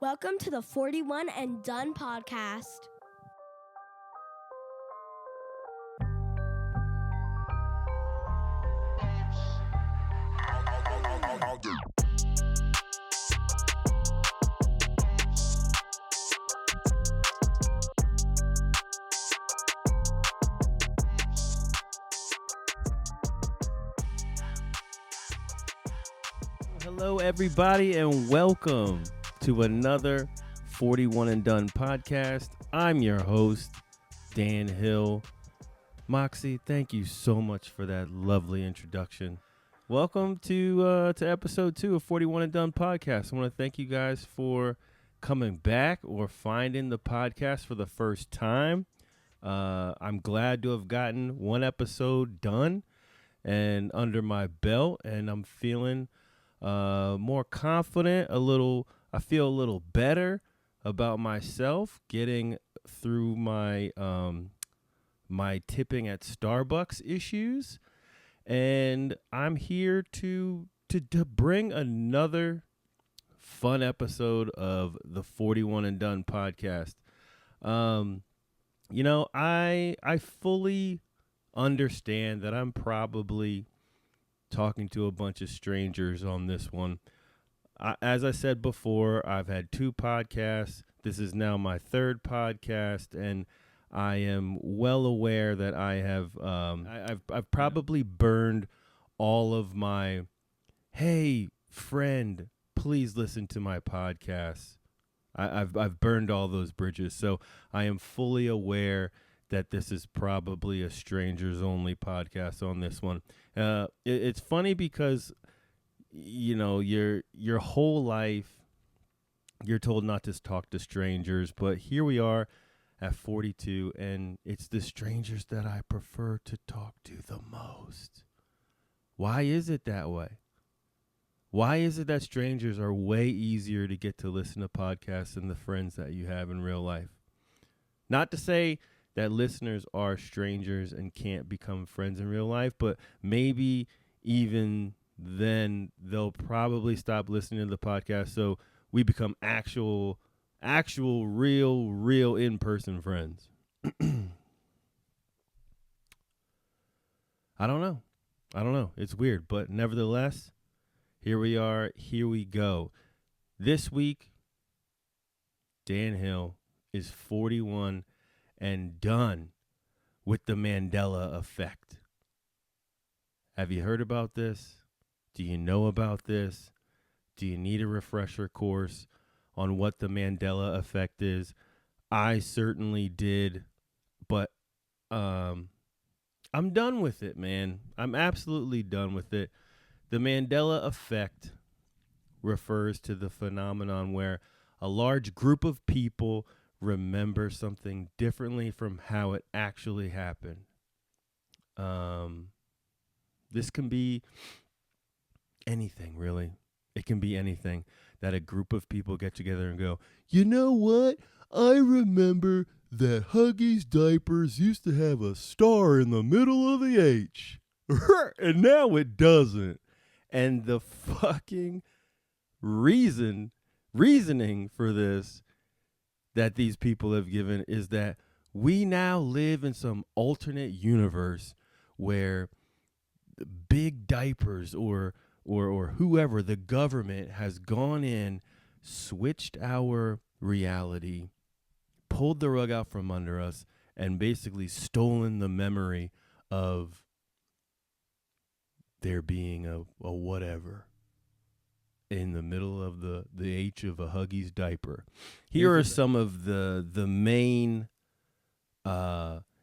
Welcome to the 41 and Done podcast. Hello, everybody, and welcome to another 41 and Done podcast. I'm your host, Dan Hill. Moxie, thank you so much for that lovely introduction. Welcome to episode 2 of 41 and Done podcast. I want to thank you guys for coming back or finding the podcast for the first time. I'm glad to have gotten one episode done and under my belt, and I'm feeling more confident, I feel a little better about myself getting through my my tipping at Starbucks issues, and I'm here to bring another fun episode of the 41 and Done podcast. I fully understand that I'm probably talking to a bunch of strangers on this one. As I said before, I've had 2 podcasts. This is now my 3rd podcast, and I am well aware that I have I've probably burned all of my, hey friend, please listen to my podcast. I've burned all those bridges, so I am fully aware that this is probably a strangers only podcast on this one. It's funny because, you know, your whole life you're told not to talk to strangers, but here we are at 42, and it's the strangers that I prefer to talk to the most. Why is it that way? Why is it that strangers are way easier to get to listen to podcasts than the friends that you have in real life? Not to say that listeners are strangers and can't become friends in real life, but maybe even then they'll probably stop listening to the podcast, so we become actual real in-person friends. I don't know. It's weird, but nevertheless, here we are. Here we go. This week, Dan Hill is 41 and done with the Mandela Effect. Have you heard about this? Do you know about this? Do you need a refresher course on what the Mandela Effect is? I certainly did, but I'm done with it, man. I'm absolutely done with it. The Mandela Effect refers to the phenomenon where a large group of people remember something differently from how it actually happened. This can be anything, really. It can be anything that a group of people get together and go, you know what? I remember that Huggies diapers used to have a star in the middle of the H. And now it doesn't. And the fucking reasoning for this that these people have given is that we now live in some alternate universe where big diapers or whoever, the government, has gone in, switched our reality, pulled the rug out from under us, and basically stolen the memory of there being a whatever in the middle of the H of a Huggies diaper. Here are some of the main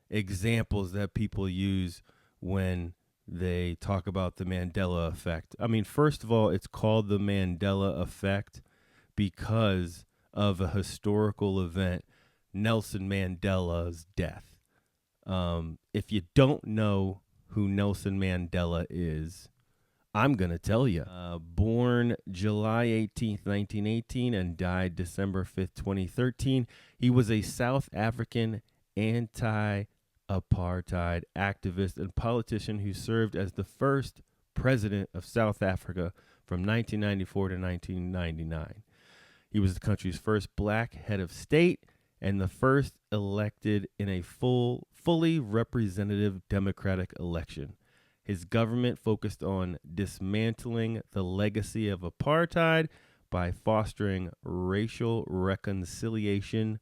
examples that people use when they talk about the Mandela Effect. I mean, first of all, it's called the Mandela Effect because of a historical event, Nelson Mandela's death. If you don't know who Nelson Mandela is, I'm going to tell you. Born July 18th, 1918, and died December 5th, 2013, he was a South African anti-apartheid activist and politician who served as the first president of South Africa from 1994 to 1999. He was the country's first black head of state and the first elected in a fully representative democratic election. His government focused on dismantling the legacy of apartheid by fostering racial reconciliation,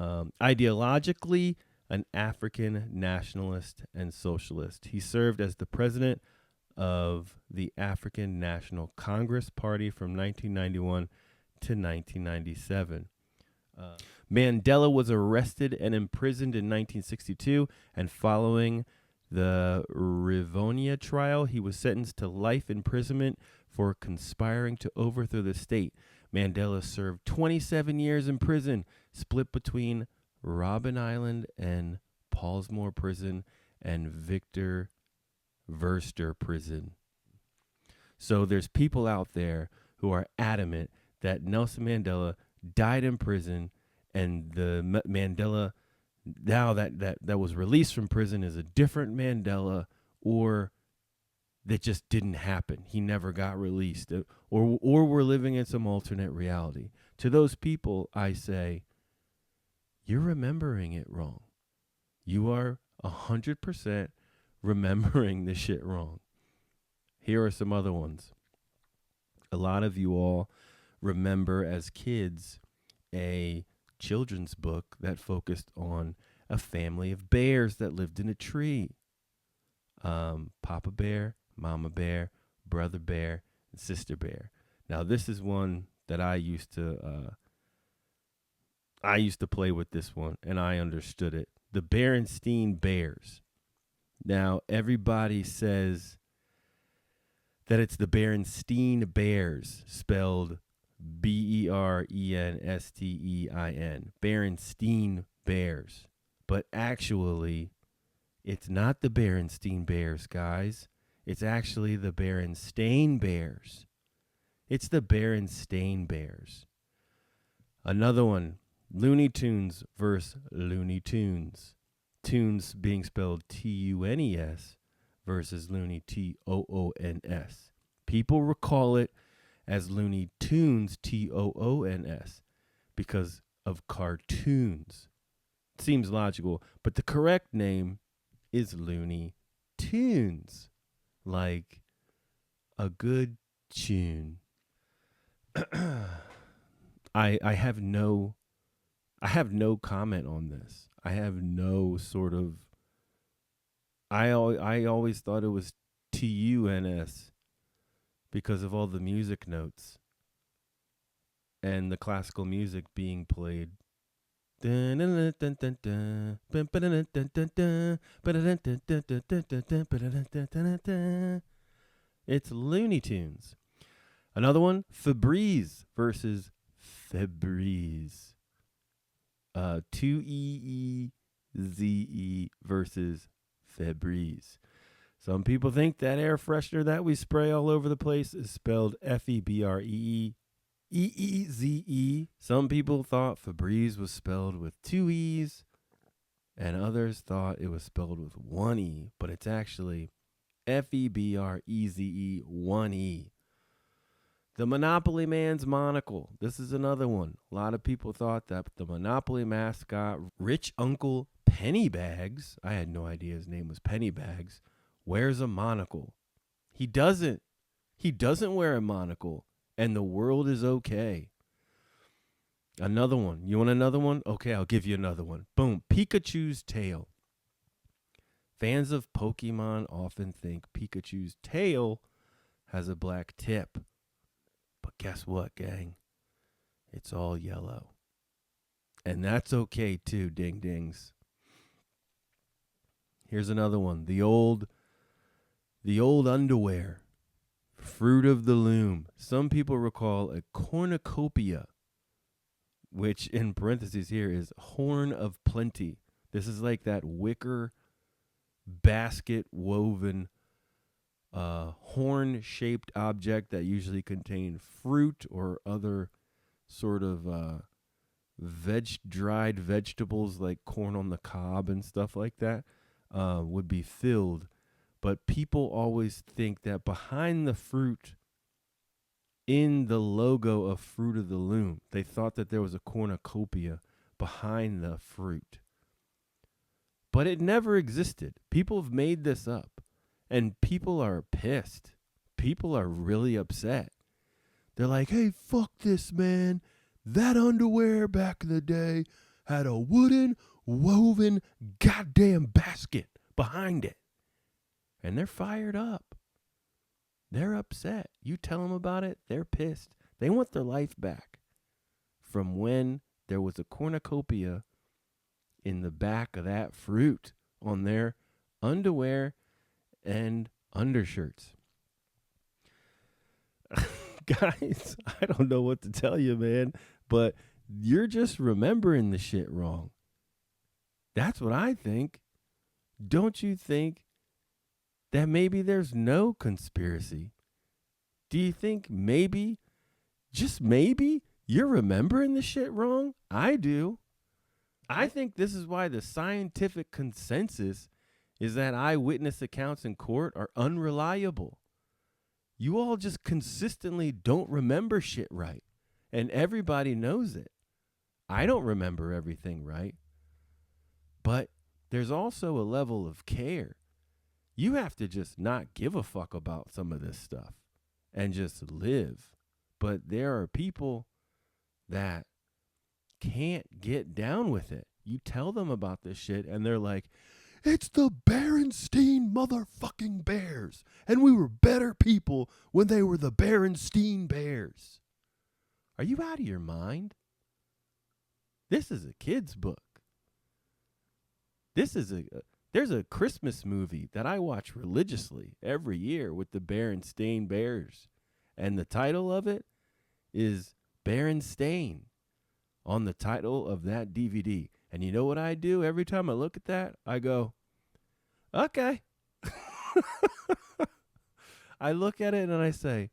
ideologically an African nationalist and socialist. He served as the president of the African National Congress Party from 1991 to 1997. Mandela was arrested and imprisoned in 1962, and following the Rivonia trial, he was sentenced to life imprisonment for conspiring to overthrow the state. Mandela served 27 years in prison, split between Robben Island and Paulsmoor Prison and Victor Verster Prison. So there's people out there who are adamant that Nelson Mandela died in prison, and the Mandela now that was released from prison is a different Mandela, or that just didn't happen. He never got released, or we're living in some alternate reality. To those people, I say, you're remembering it wrong. You are 100% remembering the shit wrong. Here are some other ones. A lot of you all remember as kids a children's book that focused on a family of bears that lived in a tree. Papa Bear, Mama Bear, Brother Bear, and Sister Bear. Now, this is one that I used to play with this one, and I understood it. The Berenstein Bears. Now, everybody says that it's the Berenstein Bears, spelled Berenstein. Berenstein Bears. But actually, it's not the Berenstein Bears, guys. It's actually the Berenstain Bears. It's the Berenstain Bears. Another one, Looney Tunes versus Looney Tunes. Tunes being spelled Tunes versus Looney Toons. People recall it as Looney Tunes Toons because of cartoons. It seems logical, but the correct name is Looney Tunes, like a good tune. I have no comment on this. I have no sort of. I always thought it was TUNS because of all the music notes and the classical music being played. It's Looney Tunes. Another one, Febreze versus Febreze. 2EEZE versus Febreze. Some people think that air freshener that we spray all over the place is spelled Febreze. Some people thought Febreze was spelled with two E's, and others thought it was spelled with one E, but it's actually Febreze, one E. The Monopoly Man's monocle. This is another one. A lot of people thought that the Monopoly mascot, Rich Uncle Pennybags, I had no idea his name was Pennybags, wears a monocle. He doesn't. He doesn't wear a monocle, and the world is okay. Another one. You want another one? Okay, I'll give you another one. Boom. Pikachu's tail. Fans of Pokemon often think Pikachu's tail has a black tip. But guess what, gang? It's all yellow. And that's okay too, ding dings. Here's another one. The old underwear. Fruit of the Loom. Some people recall a cornucopia, which in parentheses here is horn of plenty. This is like that wicker basket woven horn-shaped object that usually contained fruit or other sort of dried vegetables like corn on the cob and stuff like that would be filled. But people always think that behind the fruit in the logo of Fruit of the Loom. They thought that there was a cornucopia behind the fruit. But it never existed. People have made this up. And people are pissed. People are really upset. They're like, hey, fuck this, man. That underwear back in the day had a wooden, woven goddamn basket behind it. And they're fired up. They're upset. You tell them about it, they're pissed. They want their life back from when there was a cornucopia in the back of that fruit on their underwear and undershirts. Guys, I don't know what to tell you, man, but you're just remembering the shit wrong. That's what I think. Don't you think that maybe there's no conspiracy? Do you think maybe, just maybe, you're remembering the shit wrong? I do. I think this is why the scientific consensus is that eyewitness accounts in court are unreliable. You all just consistently don't remember shit right, and everybody knows it. I don't remember everything right, but there's also a level of care. You have to just not give a fuck about some of this stuff and just live. But there are people that can't get down with it. You tell them about this shit and they're like, it's the Berenstein motherfucking Bears. And we were better people when they were the Berenstein Bears. Are you out of your mind? This is a kid's book. There's a Christmas movie that I watch religiously every year with the Berenstain Bears. And the title of it is Berenstain on the title of that DVD. And you know what I do every time I look at that? I go, okay. I look at it and I say,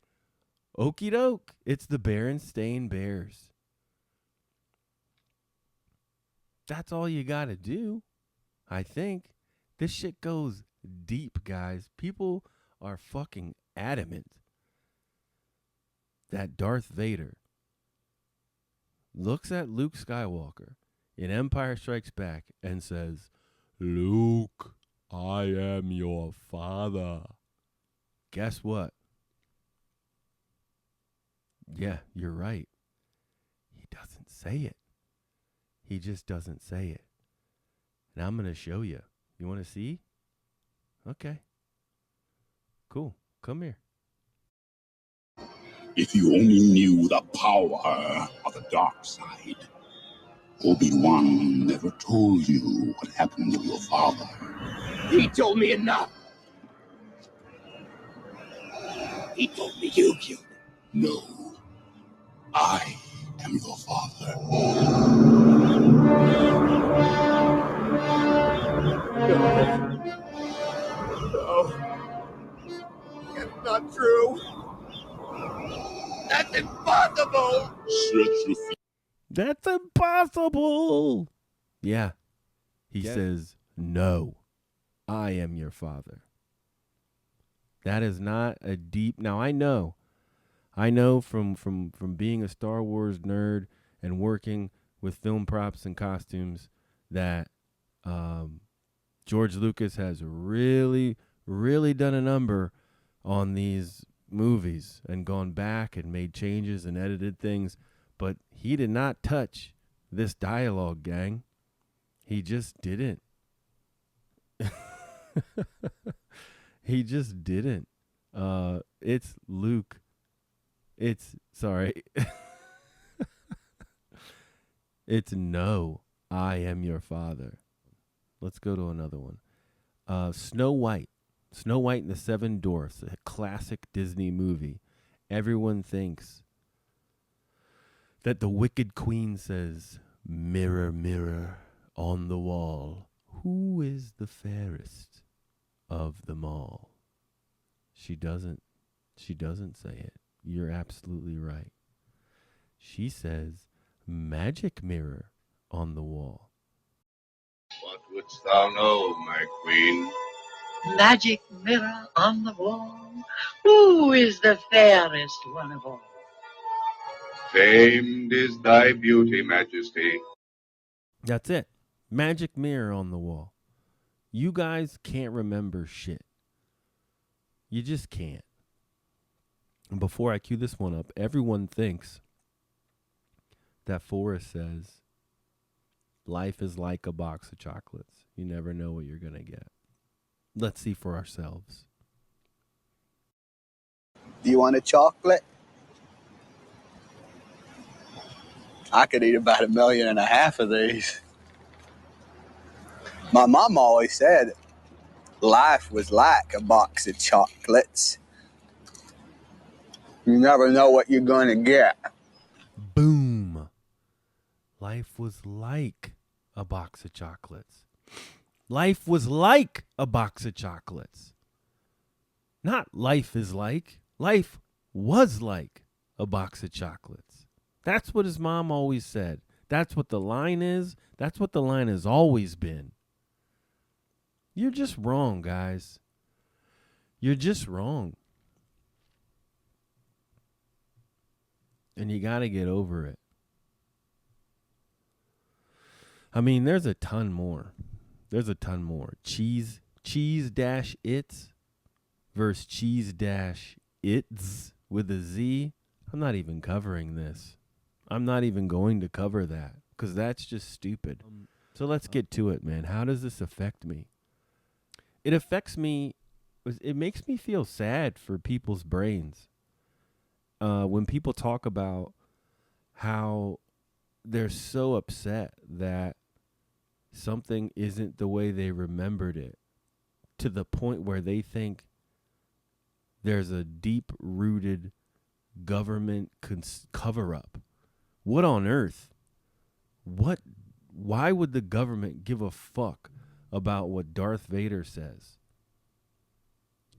okie doke, it's the Berenstain Bears. That's all you got to do, I think. This shit goes deep, guys. People are fucking adamant that Darth Vader looks at Luke Skywalker in Empire Strikes Back and says, Luke, I am your father. Guess what? Yeah, you're right. He doesn't say it. He just doesn't say it. And I'm going to show you. You want to see? Okay. Cool. Come here. If you only knew the power of the dark side. Obi-Wan never told you what happened to your father. He told me enough. He told me you killed him. No. I am your father. No. That's not true. That's impossible. Shut your feet. That's impossible. Yeah. He says, no, I am your father. That is not a deep. Now, I know from being a Star Wars nerd and working with film props and costumes that George Lucas has really, really done a number on these movies and gone back and made changes and edited things. But he did not touch this dialogue, gang. He just didn't. He just didn't. It's Luke. Sorry. It's no, I am your father. Let's go to another one. Snow White. Snow White and the Seven Dwarfs, a classic Disney movie. Everyone thinks that the wicked queen says, mirror, mirror on the wall, who is the fairest of them all? She doesn't say it. You're absolutely right. She says, magic mirror on the wall. What wouldst thou know, my queen? Magic mirror on the wall, who is the fairest one of all? Famed is thy beauty, Majesty. That's it. Magic mirror on the wall. You guys can't remember shit. You just can't. And before I cue this one up, everyone thinks that Forrest says, life is like a box of chocolates. You never know what you're going to get. Let's see for ourselves. Do you want a chocolate? I could eat about 1.5 million of these. My mom always said life was like a box of chocolates. You never know what you're going to get. Boom. Life was like a box of chocolates. Life was like a box of chocolates. Not life is like. Life was like a box of chocolates. That's what his mom always said. That's what the line is. That's what the line has always been. You're just wrong, guys. You're just wrong. And you got to get over it. I mean, there's a ton more. There's a ton more. Cheese dash its versus cheese dash its with a Z. I'm not even covering this. I'm not even going to cover that because that's just stupid. So let's get to it, man. How does this affect me? It affects me. It makes me feel sad for people's brains. When people talk about how they're so upset that something isn't the way they remembered it, to the point where they think there's a deep-rooted government cover-up. What on earth? Why would the government give a fuck about what Darth Vader says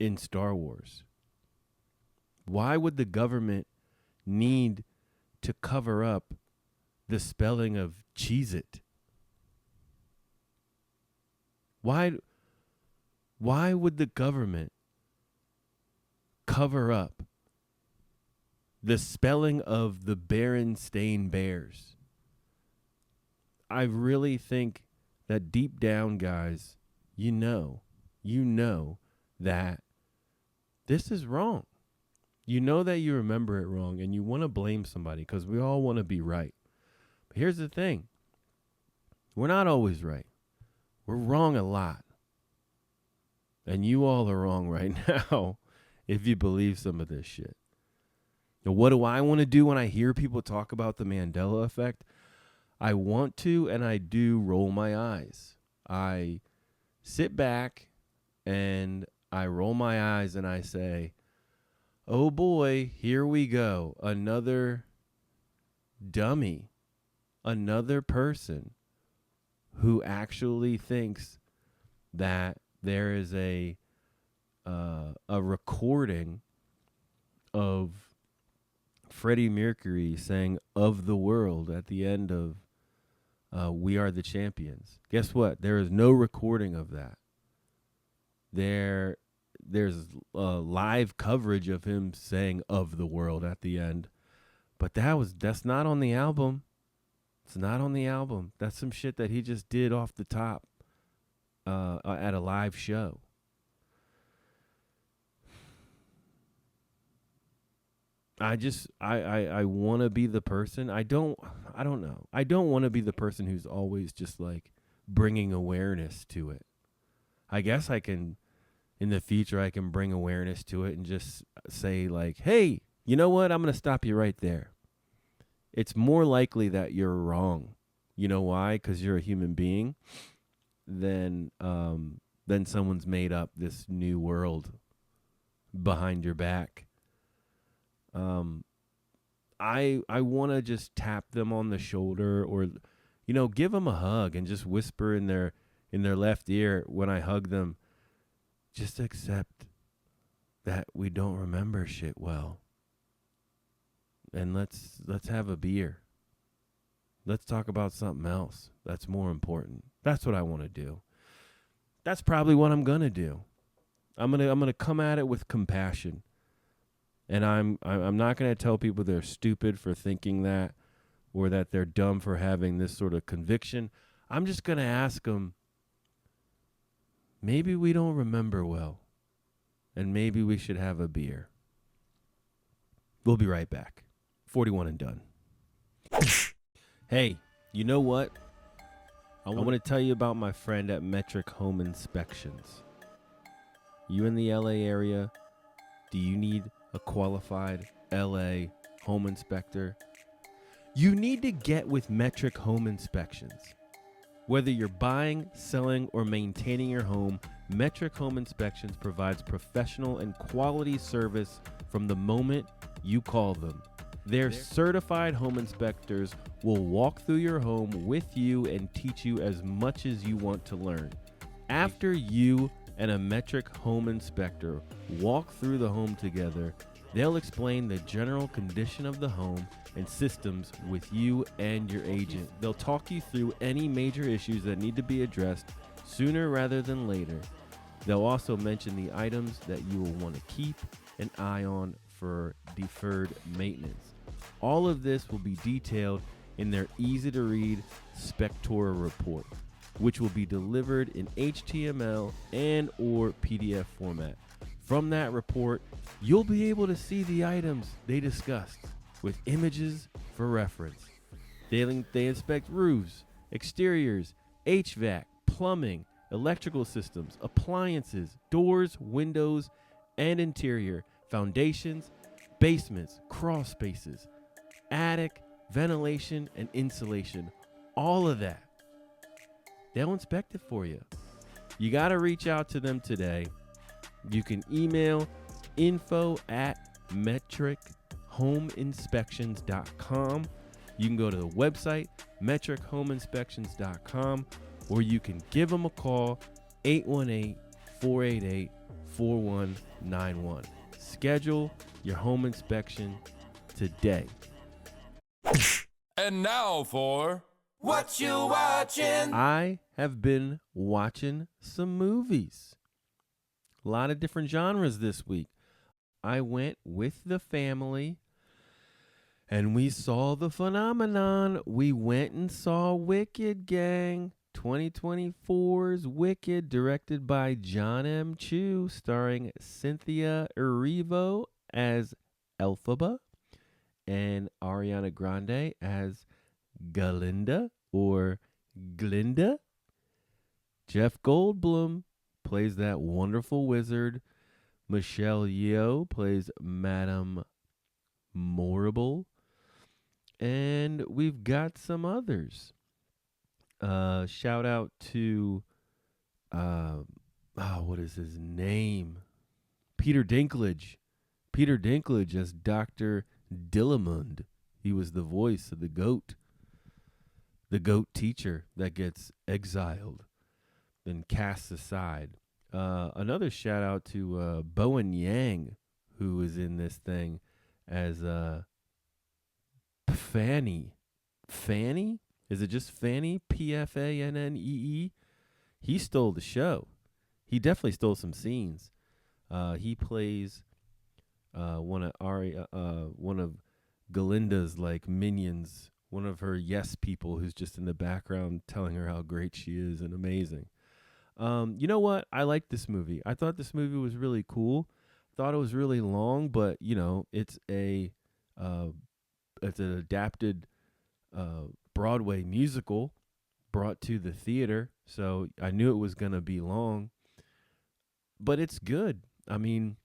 in Star Wars? Why would the government need to cover up the spelling of Cheez-It? Why would the government cover up the spelling of the Berenstain Bears? I really think that deep down, guys, you know that this is wrong. You know that you remember it wrong and you want to blame somebody because we all want to be right. But here's the thing. We're not always right. We're wrong a lot. And you all are wrong right now if you believe some of this shit. Now, what do I want to do when I hear people talk about the Mandela Effect? I want to, and I do, roll my eyes. I sit back and I roll my eyes and I say, oh boy, here we go. Another dummy. Another person who actually thinks that there is a recording of Freddie Mercury saying "of the world" at the end of "We Are the Champions." Guess what? There is no recording of that. There's live coverage of him saying "of the world" at the end, but that's not on the album. It's not on the album. That's some shit that he just did off the top at a live show. I want to be the person. I don't know. I don't want to be the person who's always just like bringing awareness to it. I guess I can, in the future, I can bring awareness to it and just say like, hey, you know what? I'm going to stop you right there. It's more likely that you're wrong. You know why? Because you're a human being. Then someone's made up this new world behind your back. I want to just tap them on the shoulder or, give them a hug and just whisper in their left ear when I hug them, just accept that we don't remember shit well. And let's have a beer. Let's talk about something else that's more important. That's what I want to do. That's probably what I'm going to do. I'm going to come at it with compassion. And I'm not going to tell people they're stupid for thinking that or that they're dumb for having this sort of conviction. I'm just going to ask them, maybe we don't remember well, and maybe we should have a beer. We'll be right back. 41 and done. Hey, you know what? I want to tell you about my friend at Metric Home Inspections. You in the LA area? Do you need a qualified LA home inspector? You need to get with Metric Home Inspections. Whether you're buying, selling, or maintaining your home, Metric Home Inspections provides professional and quality service from the moment you call them. Their certified home inspectors will walk through your home with you and teach you as much as you want to learn. After you and a Metric Home Inspector walk through the home together, they'll explain the general condition of the home and systems with you and your agent. They'll talk you through any major issues that need to be addressed sooner rather than later. They'll also mention the items that you will want to keep an eye on for deferred maintenance. All of this will be detailed in their easy-to-read Spectora report, which will be delivered in HTML and or PDF format. From that report, you'll be able to see the items they discussed with images for reference. They inspect roofs, exteriors, HVAC, plumbing, electrical systems, appliances, doors, windows, and interior, foundations, basements, crawl spaces, attic, ventilation, and insulation. All of that. They'll inspect it for you. You got to reach out to them today. You can email info@metrichomeinspections.com. You can go to the website, metrichomeinspections.com, or you can give them a call, 818-488-4191. Schedule your home inspection today. And now for What You Watching? I have been watching some movies. A lot of different genres this week. I went with the family and we saw the phenomenon. We went and saw Wicked, gang. 2024's Wicked, directed by John M. Chu, starring Cynthia Erivo as Elphaba and Ariana Grande as Galinda or Glinda. Jeff Goldblum plays that wonderful wizard. Michelle Yeoh plays Madame Morrible. And we've got some others. Shout out to, what is his name? Peter Dinklage. Peter Dinklage as Dr. Dillamond. He was the voice of the goat teacher that gets exiled, then cast aside. Another shout out to Bowen Yang, who is in this thing as Fanny. Fanny? Is it just Fanny? Pfannee? He stole the show. He definitely stole some scenes. He plays one of Galinda's like minions, one of her yes people who's just in the background telling her how great she is and amazing. You know what? I liked this movie. I thought this movie was really cool. Thought it was really long, but you know, it's an adapted Broadway musical brought to the theater, so I knew it was going to be long, but it's good. I mean,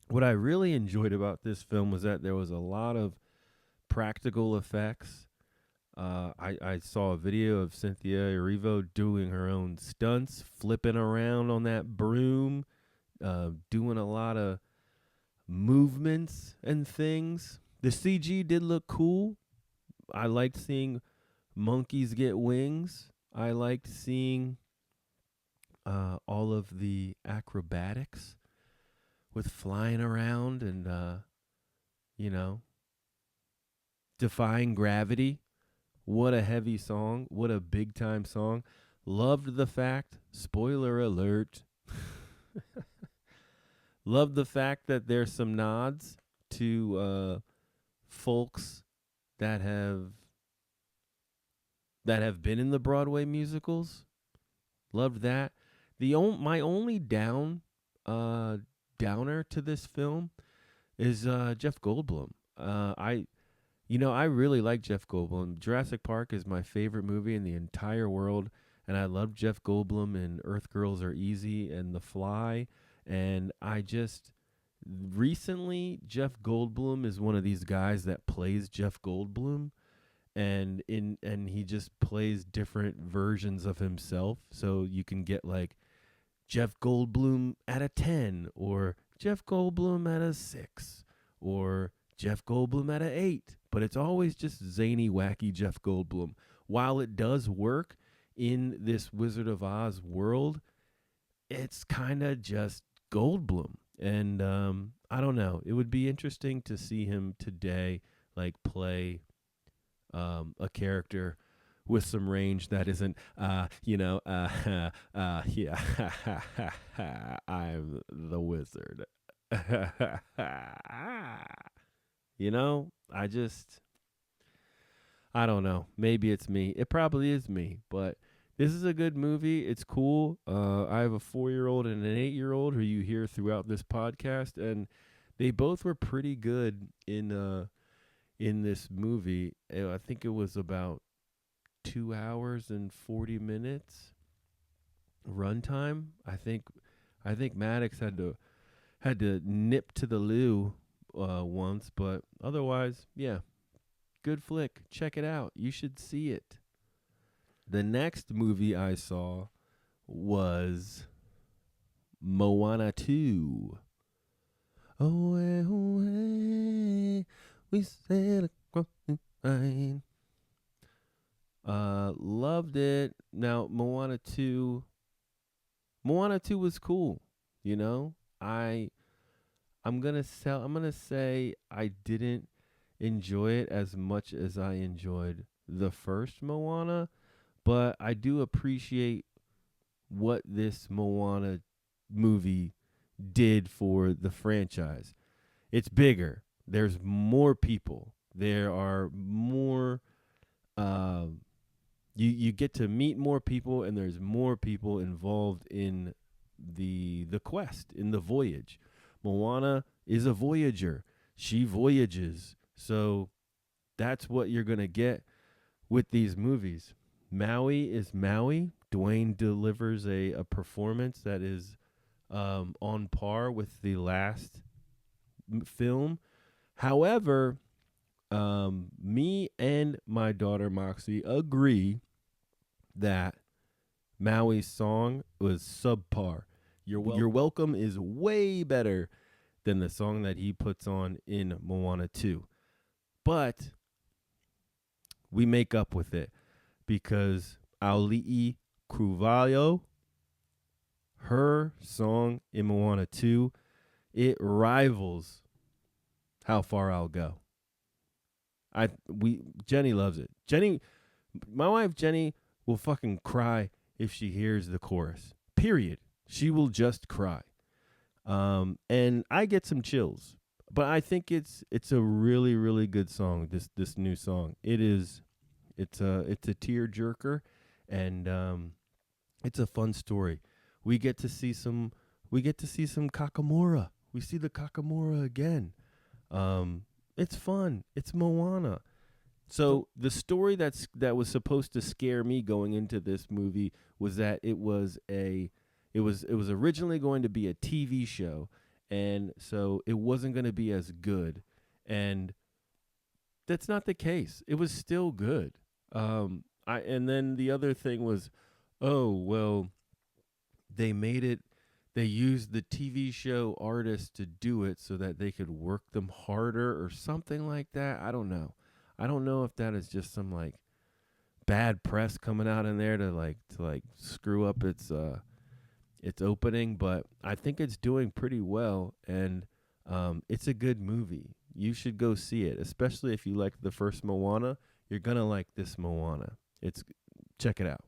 what I really enjoyed about this film was that there was a lot of practical effects. I saw a video of Cynthia Erivo doing her own stunts, flipping around on that broom, doing a lot of movements and things. The CG did look cool. I liked seeing monkeys get wings. I liked seeing all of the acrobatics with flying around and, defying gravity. What a heavy song. What a big time song. Loved the fact, spoiler alert, loved the fact that there's some nods to folks that have been in the Broadway musicals. Loved that. My only downer to this film is Jeff Goldblum. I really like Jeff Goldblum. Jurassic Park is my favorite movie in the entire world, and I love Jeff Goldblum in Earth Girls Are Easy and The Fly. And I just recently, Jeff Goldblum is one of these guys that plays Jeff Goldblum, and he just plays different versions of himself. So you can get like Jeff Goldblum at a 10, or Jeff Goldblum at a 6, or Jeff Goldblum at a 8. But it's always just zany, wacky Jeff Goldblum. While it does work in this Wizard of Oz world, it's kind of just Goldblum. And I don't know. It would be interesting to see him today, like play a character with some range that isn't, yeah, I'm the wizard. I don't know. Maybe it's me. It probably is me, but this is a good movie. It's cool. I have a 4-year-old and an 8-year-old who you hear throughout this podcast, and they both were pretty good in this movie. I think it was about 2 hours and 40 minutes runtime. I think Maddox had to nip to the loo once, but otherwise, yeah, good flick. Check it out. You should see it. The next movie I saw was Moana 2. Away, we sailed across the line. Loved it. Now, Moana 2 was cool. I'm gonna say I didn't enjoy it as much as I enjoyed the first Moana, but I do appreciate what this Moana movie did for the franchise. It's bigger. There's more people. There are more. You get to meet more people, and there's more people involved in the quest, in the voyage. Moana is a voyager. She voyages. So that's what you're going to get with these movies. Maui is Maui. Dwayne delivers a performance that is on par with the last film. However, me and my daughter Moxie agree that Maui's song was subpar. You're Welcome is way better than the song that he puts on in Moana 2. But we make up with it because Auli'i Cruvalho, her song in Moana 2, it rivals How Far I'll Go. Jenny loves it. My wife Jenny will fucking cry if she hears the chorus. Period. She will just cry. And I get some chills. But I think it's a really, really good song, this new song. It's a tear jerker, and it's a fun story. We get to see some Kakamora. We see the Kakamora again. It's fun. It's Moana. So the story that was supposed to scare me going into this movie was that it was originally going to be a TV show, and so it wasn't going to be as good. And that's not the case. It was still good. And then the other thing was, oh well, they used the TV show artists to do it so that they could work them harder or something like that. I don't know if that is just some like bad press coming out in there to screw up its opening, but I think it's doing pretty well, and it's a good movie. You should go see it, especially if you like the first Moana. You're gonna like this Moana. Check it out.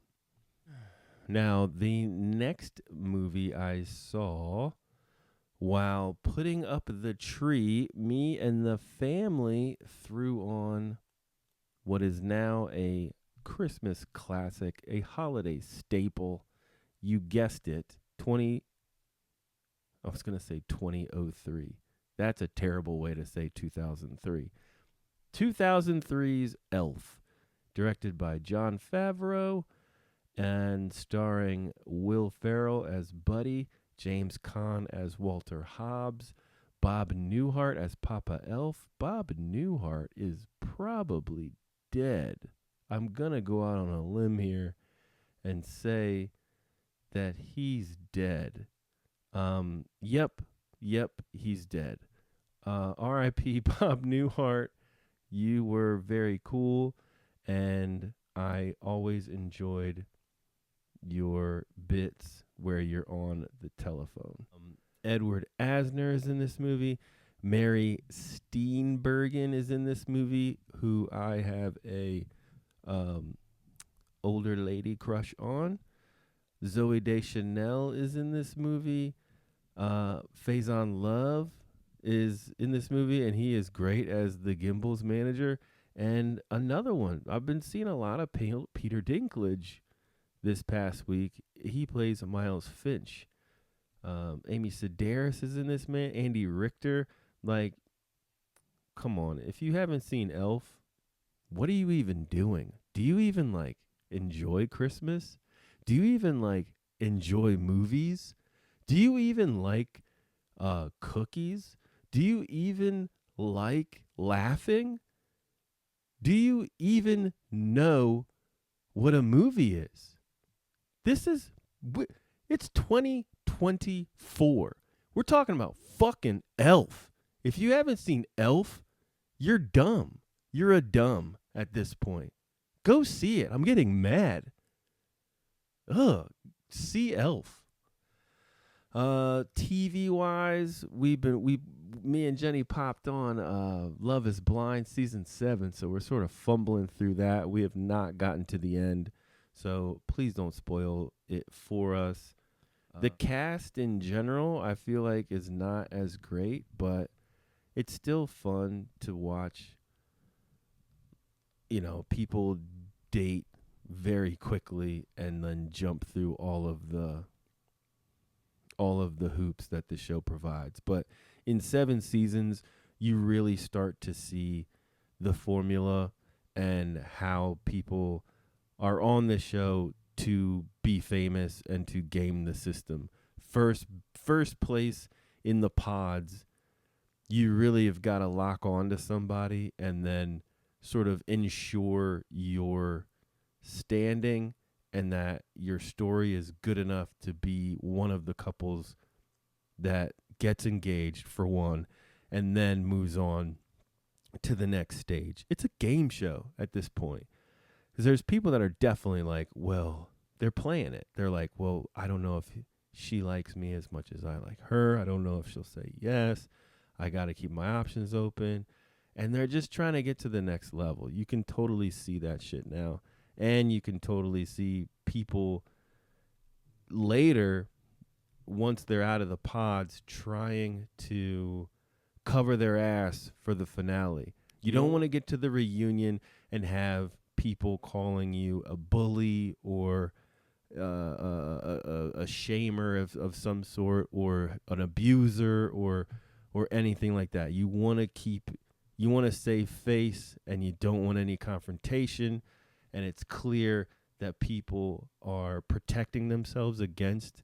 Now, the next movie I saw while putting up the tree, me and the family threw on what is now a Christmas classic, a holiday staple. You guessed it, I was going to say 2003. That's a terrible way to say 2003. 2003's Elf, directed by Jon Favreau and starring Will Ferrell as Buddy, James Caan as Walter Hobbs, Bob Newhart as Papa Elf. Bob Newhart is probably dead. I'm going to go out on a limb here and say that he's dead. Yep, he's dead. R.I.P. Bob Newhart. You were very cool, and I always enjoyed your bits where you're on the telephone. Edward Asner is in this movie. Mary Steenburgen is in this movie, who I have a older lady crush on. Zoe Deschanel is in this movie. Faison Love is in this movie, and he is great as the Gimbals manager. And another one, I've been seeing a lot of Peter Dinklage this past week. He plays Miles Finch. Amy Sedaris is in this, man. Andy Richter. Like, come on. If you haven't seen Elf, what are you even doing? Do you even, like, enjoy Christmas? Do you even, like, enjoy movies? Do you even like cookies? Do you even like laughing? Do you even know what a movie is? It's 2024. We're talking about fucking Elf. If you haven't seen Elf, you're dumb. You're a dumb at this point. Go see it. I'm getting mad. Ugh. See Elf. TV wise, me and Jenny popped on Love is Blind season 7, so we're sort of fumbling through that. We have not gotten to the end, so please don't spoil it for us. The cast in general, I feel like, is not as great, but it's still fun to watch, you know, people date very quickly and then jump through all of the hoops that the show provides. But in 7 seasons, you really start to see the formula and how people are on the show to be famous and to game the system. First place in the pods, you really have got to lock on to somebody and then sort of ensure your standing and that your story is good enough to be one of the couples that gets engaged, for one, and then moves on to the next stage. It's a game show at this point. Because there's people that are definitely like, well, they're playing it. They're like, well, I don't know if she likes me as much as I like her. I don't know if she'll say yes. I got to keep my options open. And they're just trying to get to the next level. You can totally see that shit now. And you can totally see people later, once they're out of the pods, trying to cover their ass for the finale. You don't want to get to the reunion and have people calling you a bully or a shamer of some sort, or an abuser or anything like that. You want to save face, and you don't want any confrontation. And it's clear that people are protecting themselves against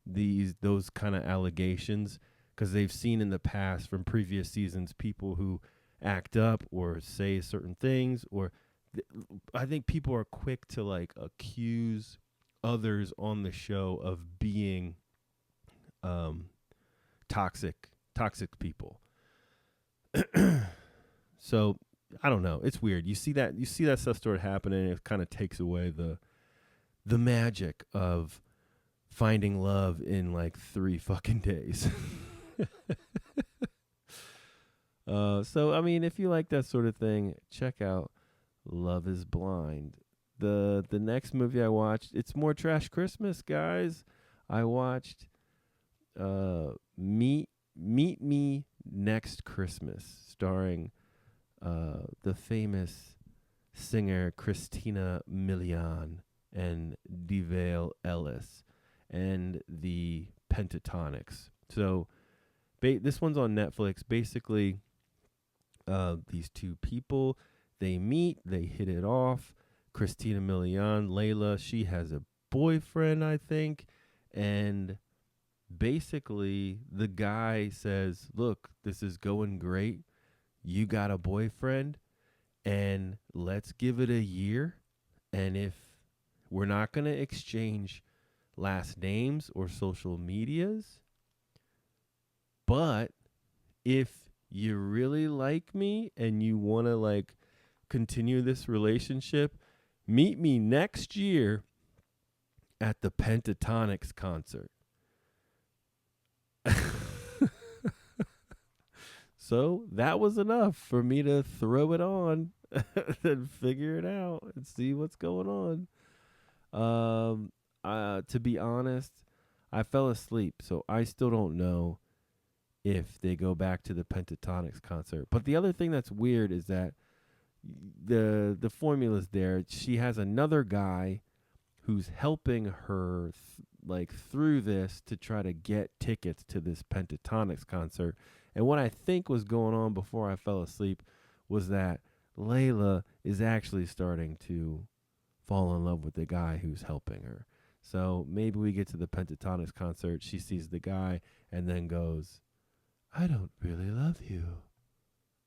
those kind of allegations, because they've seen in the past from previous seasons people who act up or say certain things, or I think people are quick to like accuse others on the show of being toxic people. So I don't know. It's weird. You see that stuff start happening, and it kind of takes away the magic of finding love in like 3 fucking days. So I mean, if you like that sort of thing, check out Love is Blind. The next movie I watched, it's more trash Christmas, guys. I watched Meet Meet Me Next Christmas, starring the famous singer Christina Milian and DeVale Ellis and the Pentatonics. So this one's on Netflix. Basically, these two people, they meet, they hit it off. Christina Milian, Layla, she has a boyfriend, I think, and basically the guy says, look, this is going great. You got a boyfriend, and let's give it a year. And if we're not going to exchange last names or social medias, but if you really like me and you want to like continue this relationship, meet me next year at the Pentatonics concert. So that was enough for me to throw it on and figure it out and see what's going on. To be honest, I fell asleep, so I still don't know if they go back to the Pentatonics concert. But the other thing that's weird is that the formula's there. She has another guy who's helping her through this to try to get tickets to this Pentatonics concert. And what I think was going on before I fell asleep was that Layla is actually starting to fall in love with the guy who's helping her. So maybe we get to the Pentatonics concert, she sees the guy and then goes, I don't really love you.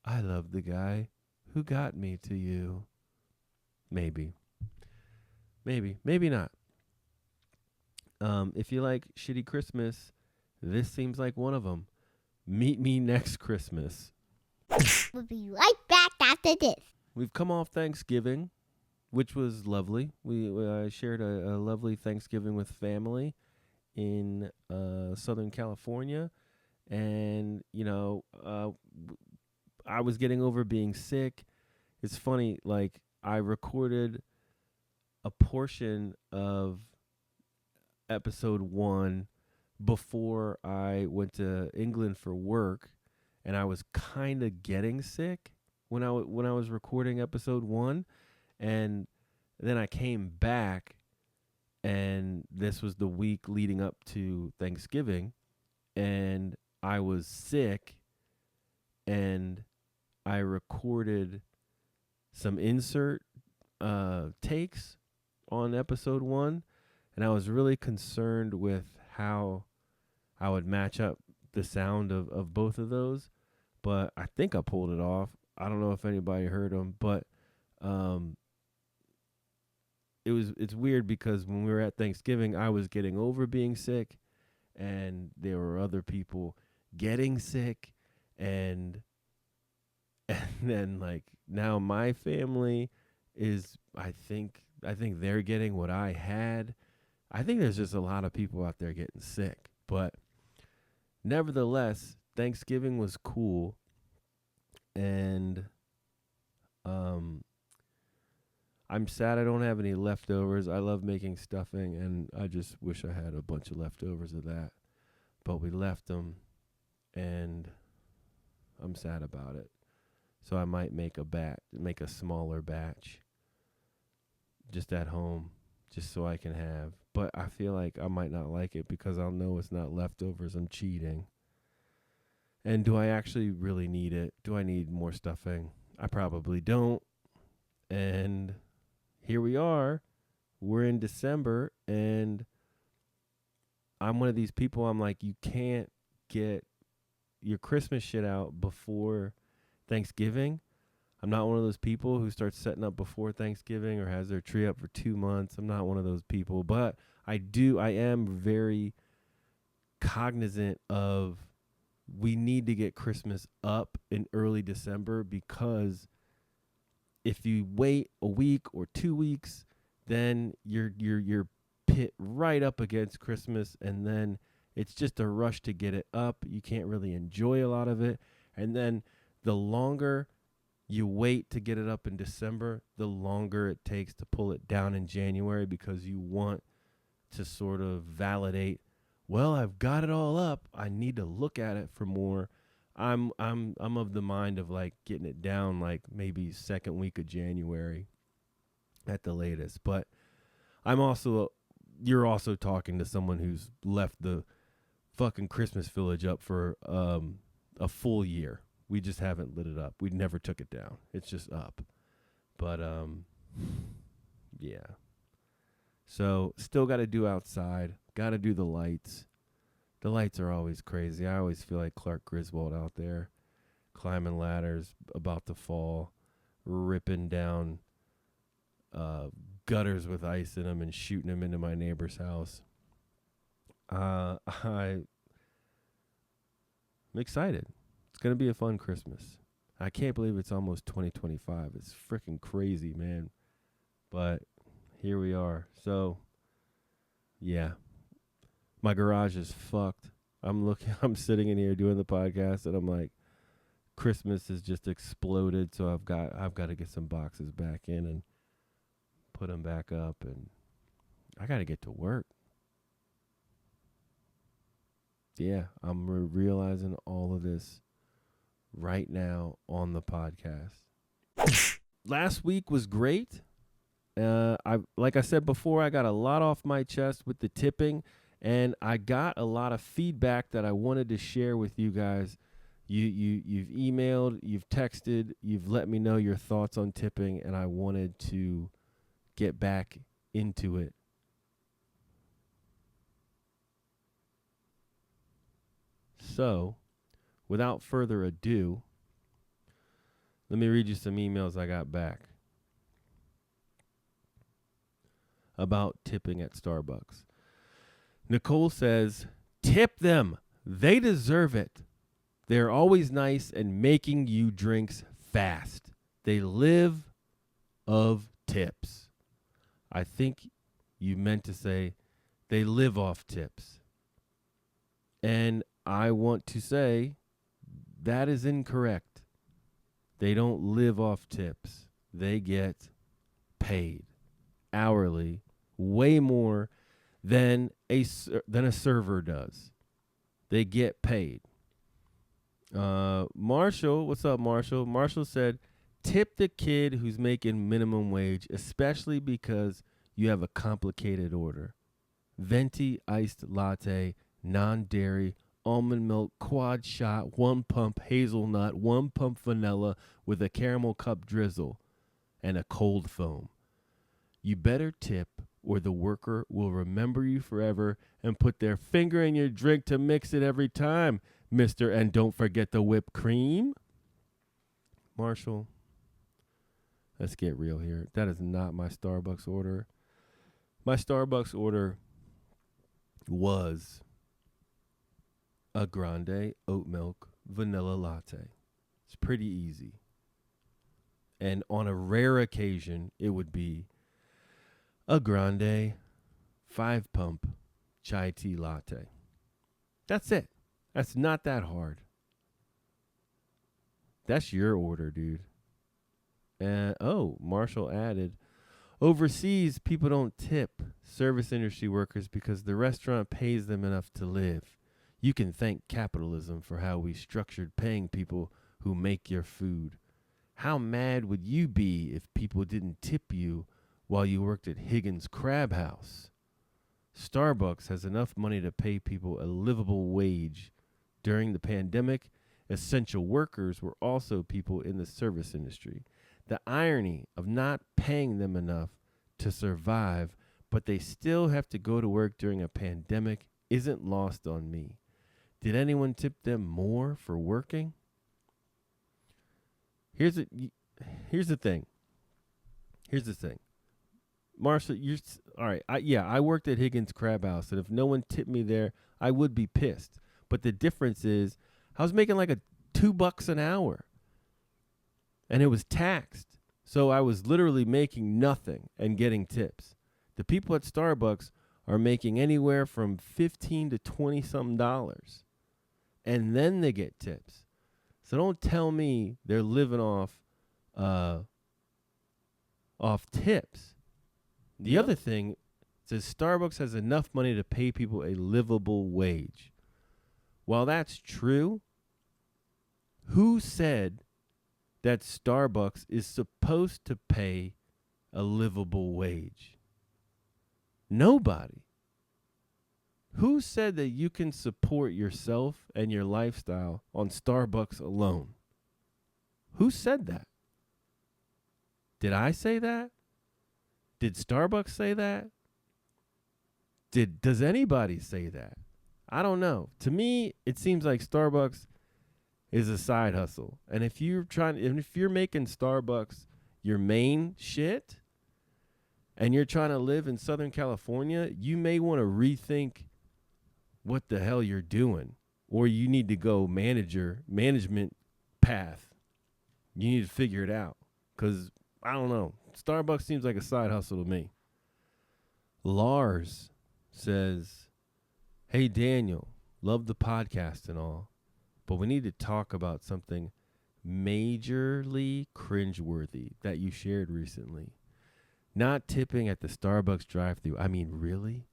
I love the guy who got me to you. Maybe not. If you like shitty Christmas, this seems like one of them. Meet Me Next Christmas. We'll be right back after this. We've come off Thanksgiving, which was lovely. We shared a lovely Thanksgiving with family in Southern California. And, I was getting over being sick. It's funny, like, I recorded a portion of episode 1 before I went to England for work, and I was kind of getting sick when I was recording episode 1, and then I came back, and this was the week leading up to Thanksgiving, and I was sick, and I recorded some insert takes on episode 1, and I was really concerned with how I would match up the sound of both of those, but I think I pulled it off. I don't know if anybody heard them, but it's weird because when we were at Thanksgiving, I was getting over being sick, and there were other people getting sick, and then like now my family is, I think they're getting what I had. I think there's just a lot of people out there getting sick, but nevertheless, Thanksgiving was cool, and I'm sad I don't have any leftovers. I love making stuffing, and I just wish I had a bunch of leftovers of that, but we left them, and I'm sad about it. So I might make a smaller batch just at home, just so I can have. But I feel like I might not like it because I'll know it's not leftovers. I'm cheating. And do I actually really need it? Do I need more stuffing? I probably don't. And here we are. We're in December, and I'm one of these people, I'm like, you can't get your Christmas shit out before Thanksgiving. I'm not one of those people who starts setting up before Thanksgiving or has their tree up for 2 months. I'm not one of those people, but I am very cognizant of we need to get Christmas up in early December, because if you wait a week or 2 weeks, then you're pit right up against Christmas, and then it's just a rush to get it up. You can't really enjoy a lot of it. And then the longer you wait to get it up in December, the longer it takes to pull it down in January, because you want to sort of validate well, I've got it all up. I need to look at it for more. I'm of the mind of like getting it down like maybe second week of January at the latest. But you're also talking to someone who's left the fucking Christmas village up for a full year. We just haven't lit it up. We never took it down. It's just up. But yeah. So still got to do outside. Got to do the lights. The lights are always crazy. I always feel like Clark Griswold out there climbing ladders, about to fall, ripping down gutters with ice in them and shooting them into my neighbor's house. I'm excited. It's going to be a fun Christmas. I can't believe it's almost 2025. It's freaking crazy, man. But here we are. So, yeah. My garage is fucked. I'm sitting in here doing the podcast and I'm like, Christmas has just exploded, so I've got to get some boxes back in and put them back up, and I got to get to work. Yeah, I'm realizing all of this right now on the podcast. Last week was great. Like I said before, I got a lot off my chest with the tipping, and I got a lot of feedback that I wanted to share with you guys. You've emailed, you've texted, you've let me know your thoughts on tipping, and I wanted to get back into it. So, without further ado, let me read you some emails I got back about tipping at Starbucks. Nicole says, tip them. They deserve it. They're always nice and making you drinks fast. They live of tips. I think you meant to say they live off tips. And I want to say that is incorrect. They don't live off tips. They get paid hourly, way more than a server does. They get paid. Marshall, what's up, Marshall? Marshall said, tip the kid who's making minimum wage, especially because you have a complicated order. Venti iced latte, non-dairy, almond milk, quad shot, 1 pump hazelnut, 1 pump vanilla with a caramel cup drizzle, and a cold foam. You better tip or the worker will remember you forever and put their finger in your drink to mix it every time, mister. And don't forget the whipped cream. Marshall, let's get real here. That is not my Starbucks order. My Starbucks order was a grande oat milk vanilla latte. It's pretty easy. And on a rare occasion, it would be a grande 5 pump chai tea latte. That's it. That's not that hard. That's your order, dude. And Marshall added, overseas, people don't tip service industry workers because the restaurant pays them enough to live. You can thank capitalism for how we structured paying people who make your food. How mad would you be if people didn't tip you while you worked at Higgins Crab House? Starbucks has enough money to pay people a livable wage. During the pandemic, essential workers were also people in the service industry. The irony of not paying them enough to survive, but they still have to go to work during a pandemic, isn't lost on me. Did anyone tip them more for working? Here's the thing. Marshall, all right. I worked at Higgins Crab House, and if no one tipped me there, I would be pissed. But the difference is, I was making like $2 an hour, and it was taxed. So I was literally making nothing and getting tips. The people at Starbucks are making anywhere from $15 to $20 and then they get tips. So don't tell me they're living off tips. The other thing, It says Starbucks has enough money to pay people a livable wage. While that's true, who said that Starbucks is supposed to pay a livable wage? Nobody. Who said that you can support yourself and your lifestyle on Starbucks alone? Who said that? Did I say that? Did Starbucks say that? Does anybody say that? I don't know. To me, it seems like Starbucks is a side hustle. And if you're making Starbucks your main shit and you're trying to live in Southern California, you may want to rethink what the hell you're doing, or you need to go management path. You need to figure it out, because I don't know. Starbucks seems like a side hustle to me. Lars says, hey, Daniel, love the podcast and all, but we need to talk about something majorly cringeworthy that you shared recently. Not tipping at the Starbucks drive-thru. I mean, really?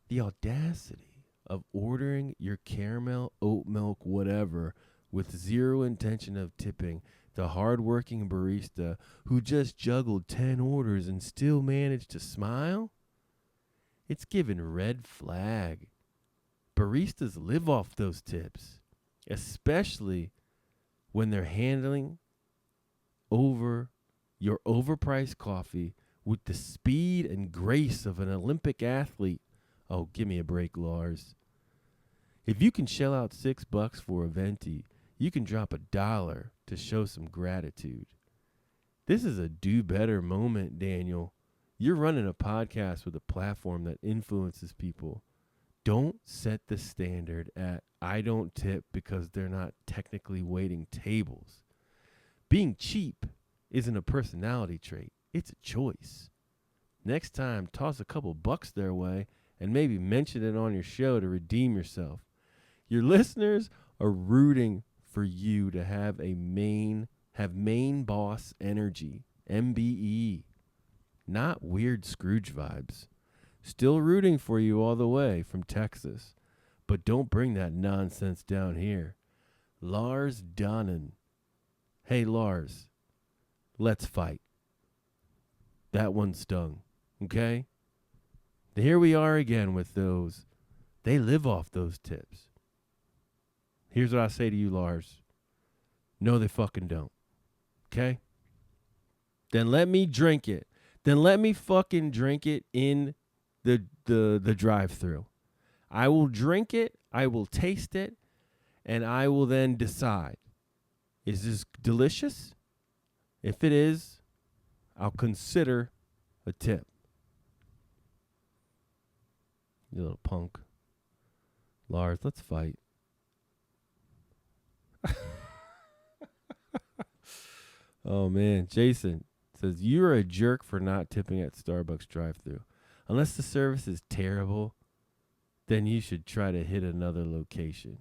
The audacity of ordering your caramel, oat milk, whatever, with zero intention of tipping the hardworking barista who just juggled 10 orders and still managed to smile? It's given red flag. Baristas live off those tips, especially when they're handling over your overpriced coffee with the speed and grace of an Olympic athlete. Oh, give me a break, Lars. If you can shell out $6 for a venti, you can drop $1 to show some gratitude. This is a do better moment, Daniel. You're running a podcast with a platform that influences people. Don't set the standard at I don't tip because they're not technically waiting tables. Being cheap isn't a personality trait. It's a choice. Next time, toss a couple bucks their way and maybe mention it on your show to redeem yourself. Your listeners are rooting for you to have main boss energy, MBE, not weird Scrooge vibes. Still rooting for you all the way from Texas, but don't bring that nonsense down here. Lars Donnan. Hey, Lars, let's fight. That one stung, okay? Here we are again with those. They live off those tips. Here's what I say to you, Lars. No, they fucking don't. Okay? Then let me drink it. Then let me fucking drink it in the drive-thru. I will drink it, I will taste it, and I will then decide. Is this delicious? If it is, I'll consider a tip. You little punk. Lars, let's fight. Oh, man. Jason says, you're a jerk for not tipping at Starbucks drive-thru. Unless the service is terrible, then you should try to hit another location.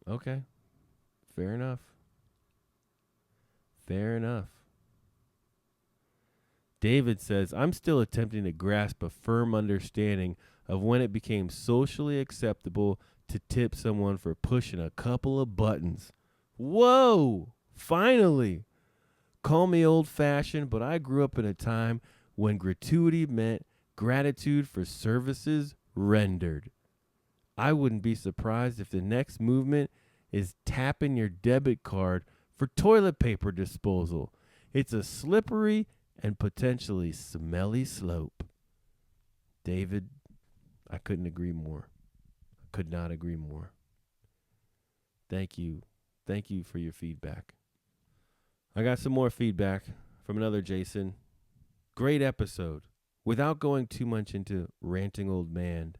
Okay. Fair enough. Fair enough. David says, I'm still attempting to grasp a firm understanding of when it became socially acceptable to tip someone for pushing a couple of buttons. Whoa! Finally! Call me old-fashioned, but I grew up in a time when gratuity meant gratitude for services rendered. I wouldn't be surprised if the next movement is tapping your debit card for toilet paper disposal. It's a slippery and potentially smelly slope. David, I couldn't agree more. I could not agree more. Thank you. Thank you for your feedback. I got some more feedback from another Jason. Great episode. Without going too much into ranting old man,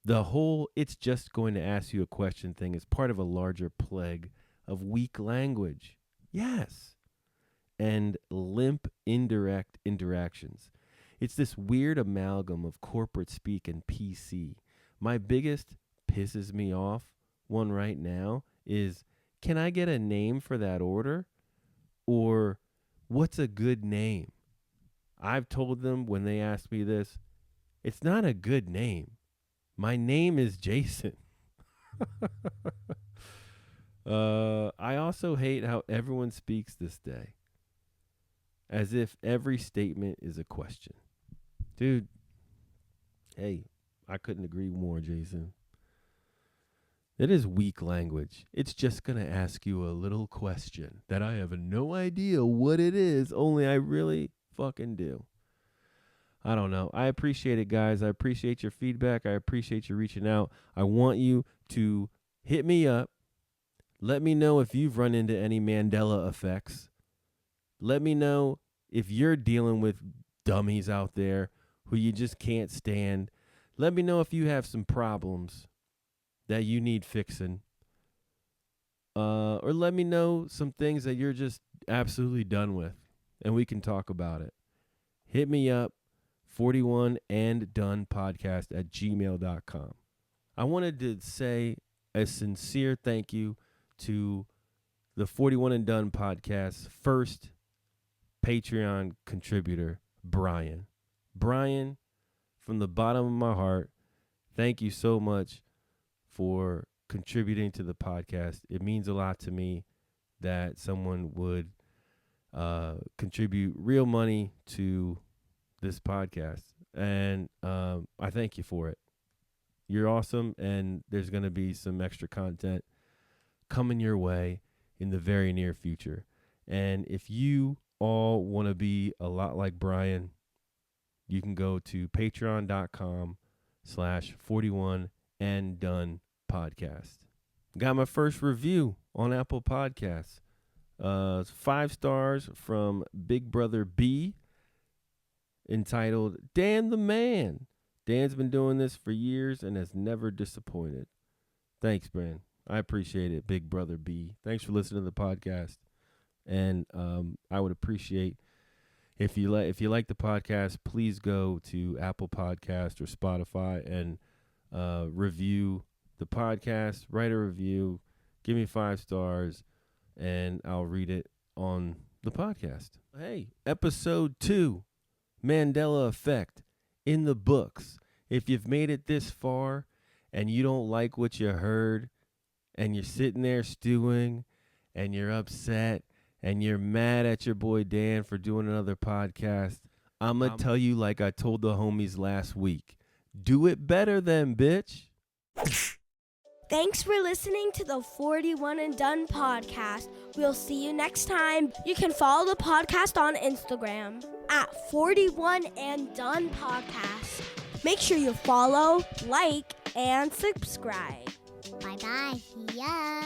the whole it's just going to ask you a question thing is part of a larger plague of weak language. Yes. And limp indirect interactions. It's this weird amalgam of corporate speak and PC. My biggest pisses me off one right now is, can I get a name for that order? Or what's a good name? I've told them when they ask me this, it's not a good name. My name is Jason. I also hate how everyone speaks this day, as if every statement is a question. Dude, hey, I couldn't agree more, Jason. It is weak language. It's just going to ask you a little question that I have no idea what it is, only I really fucking do. I don't know. I appreciate it, guys. I appreciate your feedback. I appreciate you reaching out. I want you to hit me up. Let me know if you've run into any Mandela effects. Let me know if you're dealing with dummies out there who you just can't stand. Let me know if you have some problems that you need fixing. Or let me know some things that you're just absolutely done with, and we can talk about it. Hit me up, 41anddonepodcast@gmail.com. I wanted to say a sincere thank you to the 41 and Done podcast's first Patreon contributor, Brian. Brian, from the bottom of my heart, thank you so much for contributing to the podcast. It means a lot to me that someone would contribute real money to this podcast. And I thank you for it. You're awesome, and there's going to be some extra content coming your way in the very near future. And if you all want to be a lot like Brian, you can go to patreon.com/41anddonepodcast. Got my first review on Apple Podcasts. 5 stars from Big Brother B, entitled Dan the Man. Dan's been doing this for years and has never disappointed. Thanks, man. I appreciate it, Big Brother B. Thanks for listening to the podcast. And I would appreciate if you like the podcast, please go to Apple Podcast or Spotify and review the podcast. Write a review. Give me 5 stars, and I'll read it on the podcast. Hey, episode 2, Mandela Effect, in the books. If you've made it this far and you don't like what you heard, and you're sitting there stewing, and you're upset, and you're mad at your boy Dan for doing another podcast, I'm going to tell you like I told the homies last week. Do it better then, bitch. Thanks for listening to the 41 and Done podcast. We'll see you next time. You can follow the podcast on Instagram at 41 and Done podcast. Make sure you follow, like, and subscribe. Bye-bye. See ya.